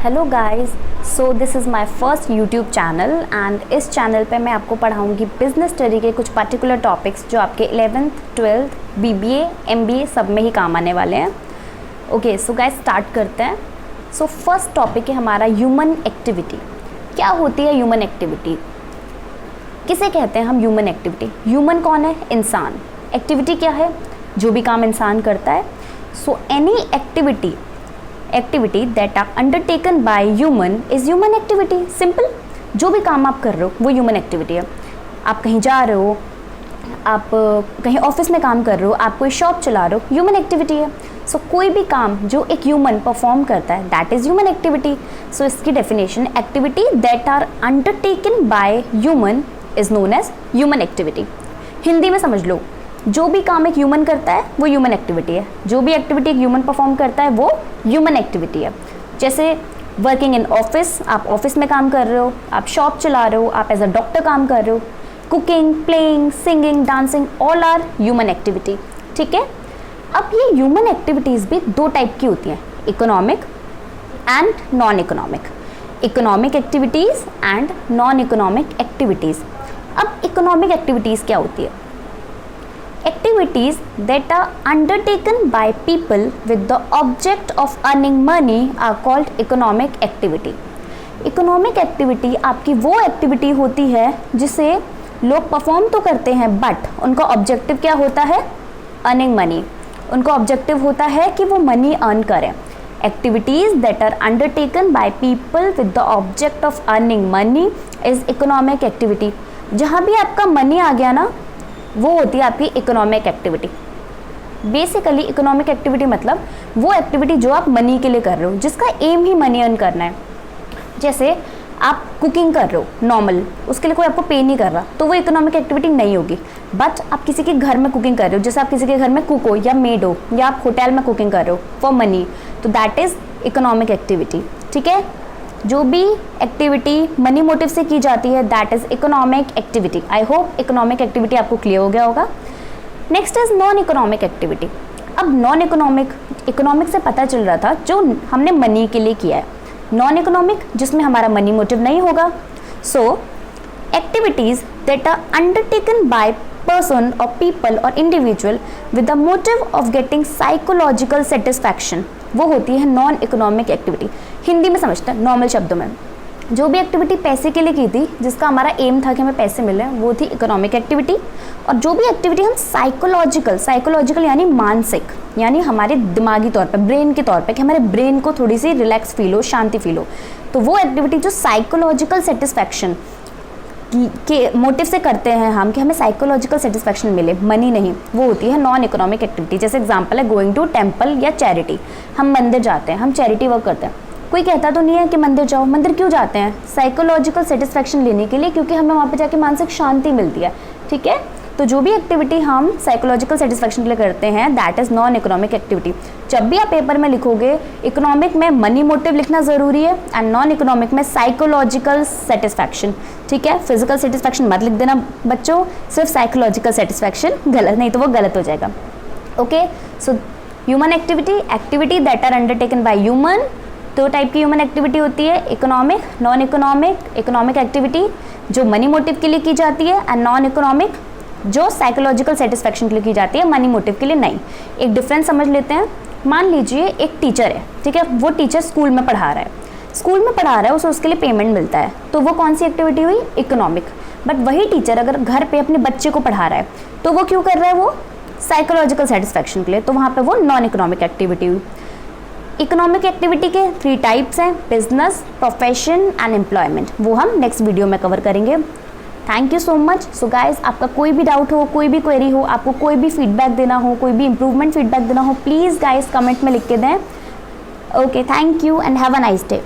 Hello guys, so this is my first YouTube channel and इस channel पे मैं आपको पढ़ाऊँगी बिजनेस स्टडी के कुछ पर्टिकुलर टॉपिक्स जो आपके 11th 12th बीबीए एमबीए सब में ही काम आने वाले हैं। ओके, सो गाइस स्टार्ट करते हैं। सो फर्स्ट टॉपिक है हमारा ह्यूमन एक्टिविटी। क्या होती है ह्यूमन एक्टिविटी? किसे कहते हैं हम ह्यूमन एक्टिविटी? ह्यूमन कौन है? इंसान। एक्टिविटी क्या है? जो भी काम इंसान करता है। So any activity that are undertaken by human is human activity. Simple, जो भी काम आप कर रहे हो वो ह्यूमन एक्टिविटी है। आप कहीं जा रहे हो, आप कहीं ऑफिस में काम कर रहे हो, आप कोई शॉप चला रहे हो, ह्यूमन एक्टिविटी है। सो कोई भी काम जो एक ह्यूमन परफॉर्म करता है that is human activity. So इसकी definition, activity that are undertaken by human is known as human activity. Hindi में समझ लो, जो भी काम एक ह्यूमन करता है वो ह्यूमन एक्टिविटी है। जो भी एक्टिविटी एक ह्यूमन परफॉर्म करता है वो ह्यूमन एक्टिविटी है। जैसे वर्किंग इन ऑफिस, आप ऑफिस में काम कर रहे हो, आप शॉप चला रहे हो, आप एज अ डॉक्टर काम कर रहे हो, cooking, playing, singing, dancing, all are human activity. ठीक है। अब ये ह्यूमन एक्टिविटीज़ भी दो टाइप की होती हैं, economic and non economic. Economic activities and non economic activities. अब इकोनॉमिक एक्टिविटीज़ क्या होती है? Activities that are undertaken by people with the object of earning money are called economic activity. Economic activity आपकी वो activity होती है जिसे लोग परफॉर्म तो करते हैं बट उनका ऑब्जेक्टिव क्या होता है? Earning money. उनका ऑब्जेक्टिव होता है कि वो मनी अर्न करें। Activities that are undertaken by people with the object of earning money is economic activity. जहाँ भी आपका मनी आ गया ना, वो होती है आपकी economic activity. Basically economic activity मतलब वो एक्टिविटी जो आप मनी के लिए कर रहे हो, जिसका एम ही मनी अर्न करना है। जैसे आप कुकिंग कर रहे हो नॉर्मल, उसके लिए कोई आपको पे नहीं कर रहा, तो वो इकोनॉमिक एक्टिविटी नहीं होगी। बट आप किसी के घर में कुकिंग कर रहे हो, जैसे आप किसी के घर में कुक हो या मेड हो, या आप होटल में कुकिंग कर रहे हो फॉर मनी, तो दैट इज़ इकोनॉमिक एक्टिविटी। ठीक है। जो भी एक्टिविटी मनी मोटिव से की जाती है that is economic activity. I hope economic activity आपको क्लियर हो गया होगा। Next is non economic activity. अब नॉन इकोनॉमिक से पता चल रहा था जो हमने मनी के लिए किया है। नॉन इकोनॉमिक जिसमें हमारा मनी मोटिव नहीं होगा। So activities that are undertaken by person or people or individual with the motive of getting psychological satisfaction, वो होती है नॉन इकोनॉमिक एक्टिविटी। हिंदी में समझते हैं नॉर्मल शब्दों में। जो भी एक्टिविटी पैसे के लिए की थी, जिसका हमारा एम था कि हमें पैसे मिले, वो थी इकोनॉमिक एक्टिविटी। और जो भी एक्टिविटी हम साइकोलॉजिकल यानी मानसिक, यानी हमारे दिमागी तौर पे, ब्रेन के तौर पे, कि हमारे ब्रेन को थोड़ी सी रिलैक्स फील हो, शांति फील हो, तो वो एक्टिविटी जो साइकोलॉजिकल सेटिस्फैक्शन के मोटिव से करते हैं हम, कि हमें साइकोलॉजिकल सेटिस्फैक्शन मिले, मनी नहीं, वो होती है नॉन इकोनॉमिक एक्टिविटी। जैसे एग्जांपल है गोइंग टू टेम्पल या चैरिटी। हम मंदिर जाते हैं, हम चैरिटी वर्क करते हैं। कोई कहता तो नहीं है कि मंदिर जाओ। मंदिर क्यों जाते हैं? साइकोलॉजिकल सेटिस्फैक्शन लेने के लिए, क्योंकि हमें वहाँ पे जाके मानसिक शांति मिलती है। ठीक है। तो जो भी एक्टिविटी हम साइकोलॉजिकल सेटिस्फैक्शन के लिए करते हैं that is non economic activity. जब भी आप पेपर में लिखोगे, इकोनॉमिक में मनी मोटिव लिखना ज़रूरी है एंड नॉन इकोनॉमिक में साइकोलॉजिकल सेटिस्फैक्शन। ठीक है। फिजिकल सेटिस्फैक्शन मत लिख देना बच्चों, सिर्फ साइकोलॉजिकल सेटिस्फैक्शन, गलत नहीं तो वो गलत हो जाएगा। Okay. So human activity that are undertaken by human. दो टाइप की ह्यूमन एक्टिविटी होती है, economic, non economic. Economic activity जो मनी मोटिव के लिए की जाती है एंड नॉन इकोनॉमिक जो साइकोलॉजिकल सेटिस्फैक्शन के लिए की जाती है, मनी मोटिव के लिए नहीं। एक डिफरेंस समझ लेते हैं। मान लीजिए एक टीचर है, ठीक है, वो टीचर स्कूल में पढ़ा रहा है, उसे उसके लिए पेमेंट मिलता है, तो वो कौन सी एक्टिविटी हुई? इकोनॉमिक। बट वही टीचर अगर घर पे अपने बच्चे को पढ़ा रहा है, तो वो क्यों कर रहा है? वो साइकोलॉजिकल सेटिस्फैक्शन के लिए, तो वहाँ पे वो नॉन इकोनॉमिक एक्टिविटी हुई। इकोनॉमिक एक्टिविटी के 3 टाइप्स हैं, बिजनेस, प्रोफेशन एंड एम्प्लॉयमेंट। वो हम नेक्स्ट वीडियो में कवर करेंगे। Thank you so much. So guys, आपका कोई भी डाउट हो, कोई भी क्वेरी हो, आपको कोई भी फीडबैक देना हो, कोई भी इम्प्रूवमेंट फीडबैक देना हो, प्लीज़ गाइज कमेंट में लिख के दें। Okay, thank you and have a nice day.